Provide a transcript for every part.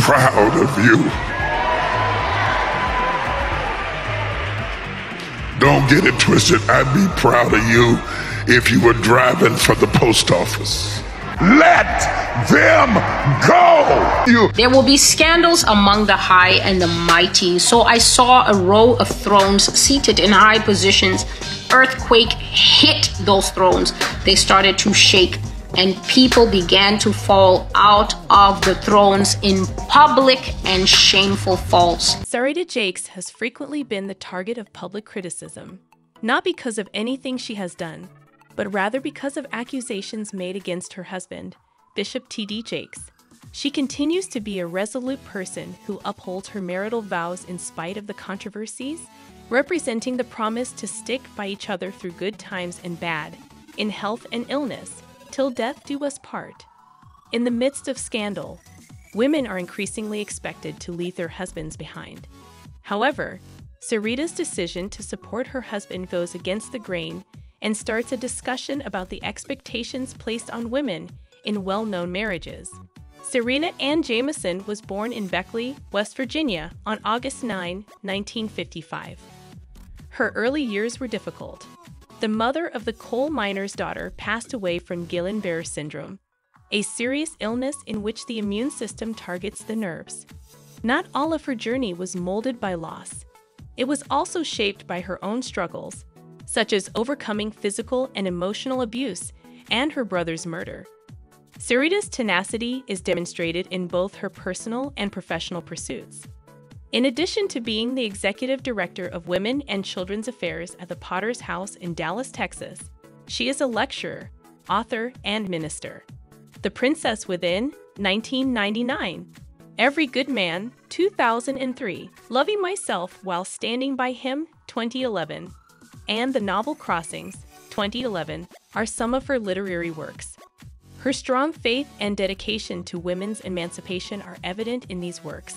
proud of you. Don't get it twisted. I'd be proud of you if you were driving for the post office. Let them go! There will be scandals among the high and the mighty. So I saw a row of thrones seated in high positions. Earthquake hit those thrones. They started to shake, and people began to fall out of the thrones in public and shameful falls. Sarita Jakes has frequently been the target of public criticism, not because of anything she has done, but rather because of accusations made against her husband, Bishop T.D. Jakes. She continues to be a resolute person who upholds her marital vows in spite of the controversies, representing the promise to stick by each other through good times and bad, in health and illness, till death do us part. In the midst of scandal, women are increasingly expected to leave their husbands behind. However, Sarita's decision to support her husband goes against the grain and starts a discussion about the expectations placed on women in well-known marriages. Sarita Ann Jameson was born in Beckley, West Virginia on August 9, 1955. Her early years were difficult. The mother of the coal miner's daughter passed away from Guillain-Barré syndrome, a serious illness in which the immune system targets the nerves. Not all of her journey was molded by loss. It was also shaped by her own struggles, such as overcoming physical and emotional abuse and her brother's murder. Sarita's tenacity is demonstrated in both her personal and professional pursuits. In addition to being the executive director of Women and Children's Affairs at the Potter's House in Dallas, Texas, she is a lecturer, author, and minister. The Princess Within, 1999. Every Good Man, 2003. Loving Myself While Standing by Him, 2011. And the novel Crossings, 2011, are some of her literary works. Her strong faith and dedication to women's emancipation are evident in these works.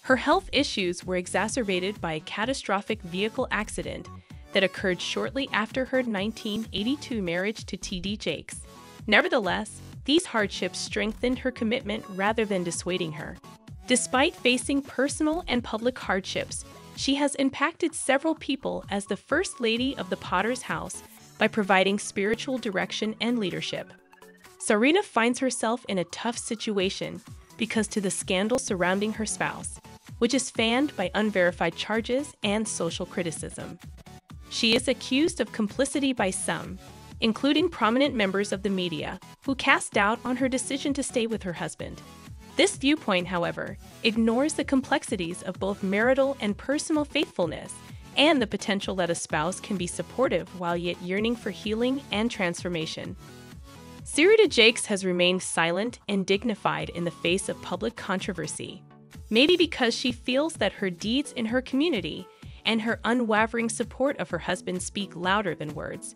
Her health issues were exacerbated by a catastrophic vehicle accident that occurred shortly after her 1982 marriage to T.D. Jakes. Nevertheless, these hardships strengthened her commitment rather than dissuading her. Despite facing personal and public hardships, she has impacted several people as the First Lady of the Potter's House by providing spiritual direction and leadership. Sarita finds herself in a tough situation because to the scandal surrounding her spouse, which is fanned by unverified charges and social criticism. She is accused of complicity by some, including prominent members of the media, who cast doubt on her decision to stay with her husband. This viewpoint, however, ignores the complexities of both marital and personal faithfulness and the potential that a spouse can be supportive while yet yearning for healing and transformation. Sarita Jakes has remained silent and dignified in the face of public controversy, maybe because she feels that her deeds in her community and her unwavering support of her husband speak louder than words.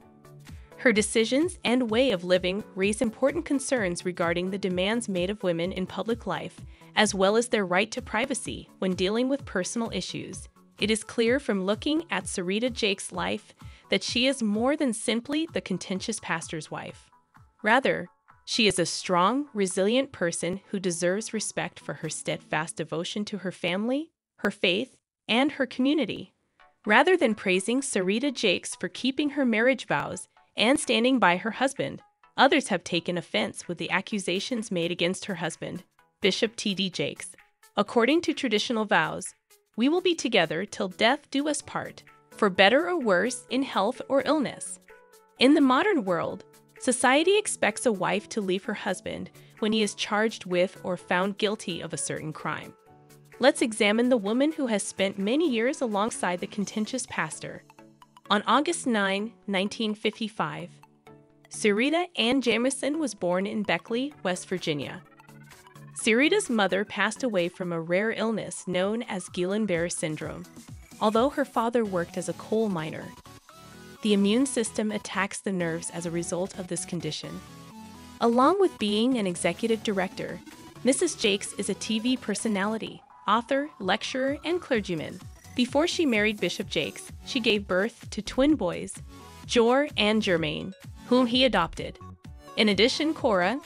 Her decisions and way of living raise important concerns regarding the demands made of women in public life, as well as their right to privacy when dealing with personal issues. It is clear from looking at Sarita Jakes' life that she is more than simply the contentious pastor's wife. Rather, she is a strong, resilient person who deserves respect for her steadfast devotion to her family, her faith, and her community. Rather than praising Sarita Jakes for keeping her marriage vows and standing by her husband, others have taken offense with the accusations made against her husband, Bishop T.D. Jakes. According to traditional vows, we will be together till death do us part, for better or worse, in health or illness. In the modern world, society expects a wife to leave her husband when he is charged with or found guilty of a certain crime. Let's examine the woman who has spent many years alongside the contentious pastor. On August 9, 1955, Sarita Ann Jameson was born in Beckley, West Virginia. Sarita's mother passed away from a rare illness known as Guillain-Barré syndrome, although her father worked as a coal miner. The immune system attacks the nerves as a result of this condition. Along with being an executive director, Mrs. Jakes is a TV personality, author, lecturer, and clergyman. Before she married Bishop Jakes, she gave birth to twin boys, Jor and Jermaine, whom he adopted. In addition, Cora,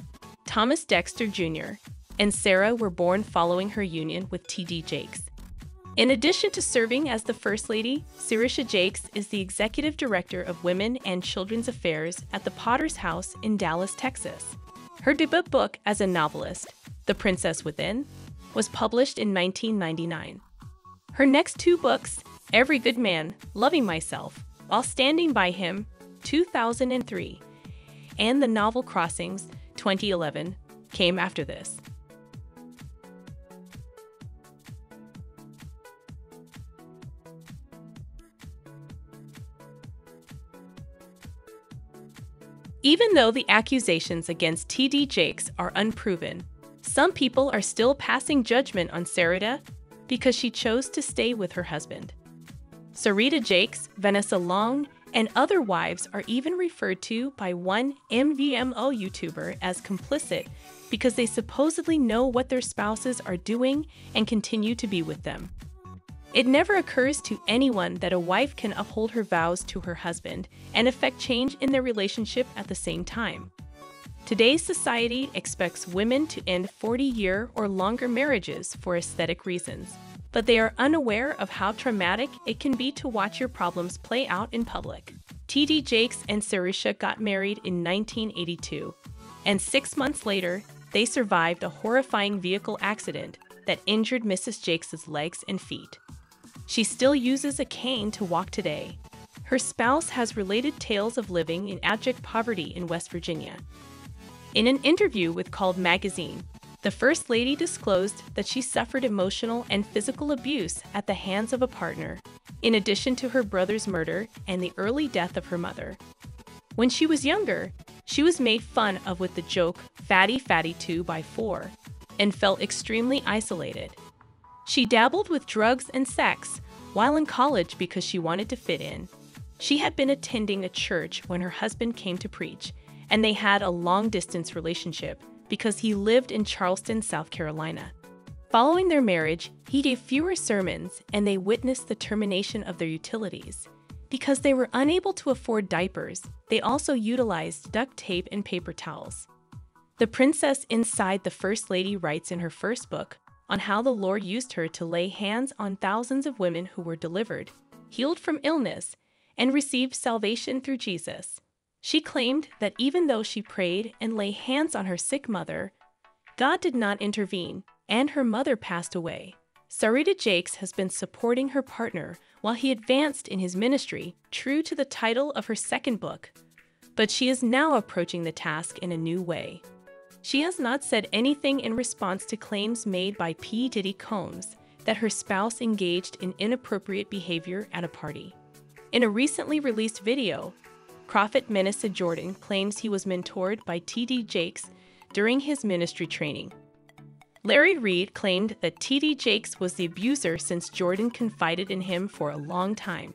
Thomas Dexter Jr., and Sarah were born following her union with T.D. Jakes. In addition to serving as the First Lady, Sarita Jakes is the Executive Director of Women and Children's Affairs at the Potter's House in Dallas, Texas. Her debut book as a novelist, The Princess Within, was published in 1999. Her next two books, Every Good Man, Loving Myself, While Standing by Him, 2003, and the novel Crossings, 2011, came after this. Even though the accusations against T.D. Jakes are unproven, some people are still passing judgment on Sarita because she chose to stay with her husband. Sarita Jakes, Vanessa Long, and other wives are even referred to by one MVMO YouTuber as complicit because they supposedly know what their spouses are doing and continue to be with them. It never occurs to anyone that a wife can uphold her vows to her husband and effect change in their relationship at the same time. Today's society expects women to end 40-year or longer marriages for aesthetic reasons, but they are unaware of how traumatic it can be to watch your problems play out in public. T.D. Jakes and Sarita got married in 1982, and 6 months later, they survived a horrifying vehicle accident that injured Mrs. Jakes' legs and feet. She still uses a cane to walk today. Her spouse has related tales of living in abject poverty in West Virginia. In an interview with Called Magazine, the First Lady disclosed that she suffered emotional and physical abuse at the hands of a partner, in addition to her brother's murder and the early death of her mother. When she was younger, she was made fun of with the joke "Fatty Fatty 2x4" and felt extremely isolated. She dabbled with drugs and sex while in college because she wanted to fit in. She had been attending a church when her husband came to preach, and they had a long-distance relationship because he lived in Charleston, South Carolina. Following their marriage, he gave fewer sermons and they witnessed the termination of their utilities. Because they were unable to afford diapers, they also utilized duct tape and paper towels. The princess inside the First Lady writes in her first book on how the Lord used her to lay hands on thousands of women who were delivered, healed from illness, and received salvation through Jesus. She claimed that even though she prayed and lay hands on her sick mother, God did not intervene, and her mother passed away. Sarita Jakes has been supporting her partner while he advanced in his ministry, true to the title of her second book, but she is now approaching the task in a new way. She has not said anything in response to claims made by P. Diddy Combs that her spouse engaged in inappropriate behavior at a party. In a recently released video, Prophet Minister Jordan claims he was mentored by T.D. Jakes during his ministry training. Larry Reed claimed that T.D. Jakes was the abuser since Jordan confided in him for a long time.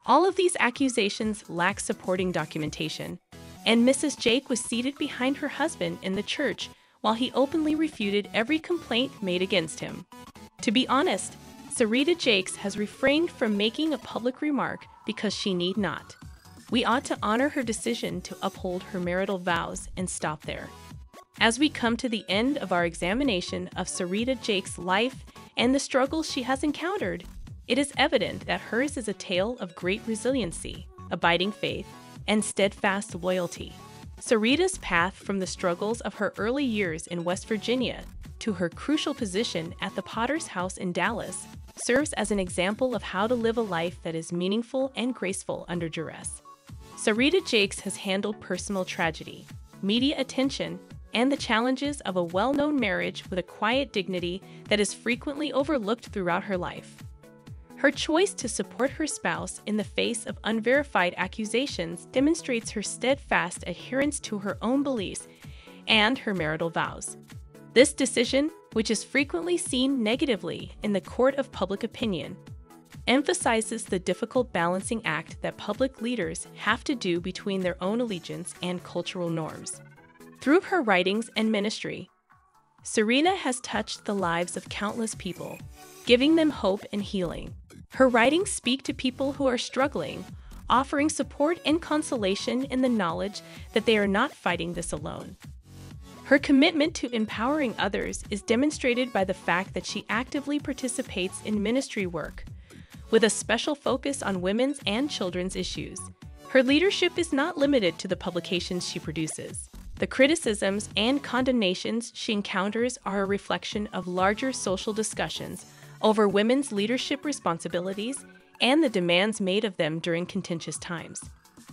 All of these accusations lack supporting documentation, and Mrs. Jake was seated behind her husband in the church while he openly refuted every complaint made against him. To be honest, Sarita Jakes has refrained from making a public remark because she need not. We ought to honor her decision to uphold her marital vows and stop there. As we come to the end of our examination of Sarita Jakes' life and the struggles she has encountered, it is evident that hers is a tale of great resiliency, abiding faith, and steadfast loyalty. Sarita's path from the struggles of her early years in West Virginia to her crucial position at the Potter's House in Dallas serves as an example of how to live a life that is meaningful and graceful under duress. Sarita Jakes has handled personal tragedy, media attention, and the challenges of a well-known marriage with a quiet dignity that is frequently overlooked throughout her life. Her choice to support her spouse in the face of unverified accusations demonstrates her steadfast adherence to her own beliefs and her marital vows. This decision, which is frequently seen negatively in the court of public opinion, emphasizes the difficult balancing act that public leaders have to do between their own allegiance and cultural norms. Through her writings and ministry, Sarita has touched the lives of countless people, giving them hope and healing. Her writings speak to people who are struggling, offering support and consolation in the knowledge that they are not fighting this alone. Her commitment to empowering others is demonstrated by the fact that she actively participates in ministry work, with a special focus on women's and children's issues. Her leadership is not limited to the publications she produces. The criticisms and condemnations she encounters are a reflection of larger social discussions over women's leadership responsibilities and the demands made of them during contentious times.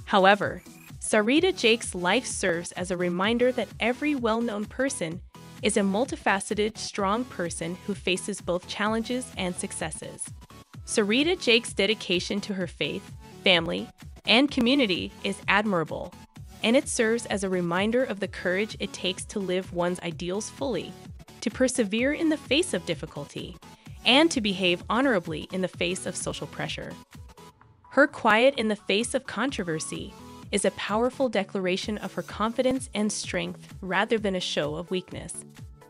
However, Sarita Jakes' life serves as a reminder that every well-known person is a multifaceted, strong person who faces both challenges and successes. Sarita Jakes' dedication to her faith, family, and community is admirable, and it serves as a reminder of the courage it takes to live one's ideals fully, to persevere in the face of difficulty, and to behave honorably in the face of social pressure. Her quiet in the face of controversy is a powerful declaration of her confidence and strength rather than a show of weakness.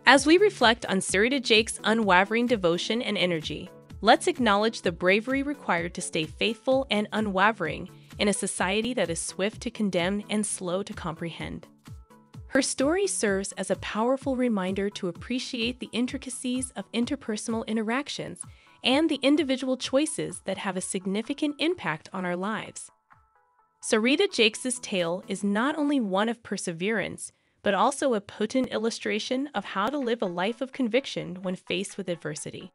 As we reflect on Sarita Jakes' unwavering devotion and energy, let's acknowledge the bravery required to stay faithful and unwavering in a society that is swift to condemn and slow to comprehend. Her story serves as a powerful reminder to appreciate the intricacies of interpersonal interactions and the individual choices that have a significant impact on our lives. Sarita Jakes' tale is not only one of perseverance, but also a potent illustration of how to live a life of conviction when faced with adversity.